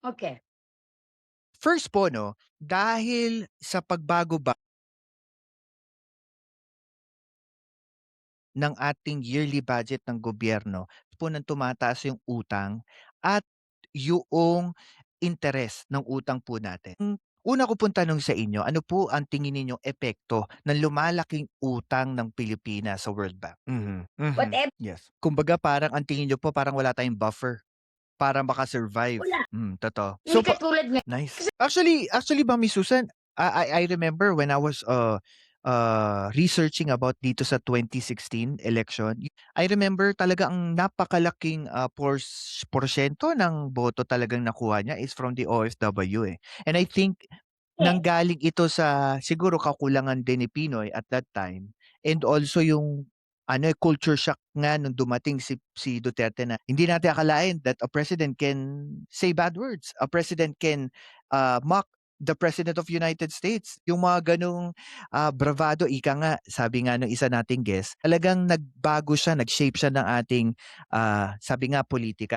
Okay. First po 'no, dahil sa pagbago ba ng ating yearly budget ng gobyerno po ng tumataas yung utang at yung interes ng utang po natin. Una ko pong tanong sa inyo, ano po ang tingin ninyong epekto ng lumalaking utang ng Pilipinas sa World Bank? Mhm, mhm, Whatever, yes. Kumbaga parang ang tingin niyo po parang wala tayong buffer para maka-survive. wala. Totoo. Hindi So katulad ngayon nice. kasi Actually Ma'am Susan, I remember when I was, researching about dito sa 2016 election, I remember talaga ang napakalaking, porsiyento ng boto talagang nakuha niya is from the OFW, eh. And I think yes, nanggaling ito sa siguro kakulangan din ni Pinoy at that time and also yung ano, eh, culture shock nga nung dumating si Duterte na hindi natin akalain that a president can say bad words. A president can, mock the President of United States. Yung mga gano'ng, bravado, ika nga, sabi nga nung isa nating guest, talagang nagbago siya, nag-shape siya ng ating, sabi nga politika.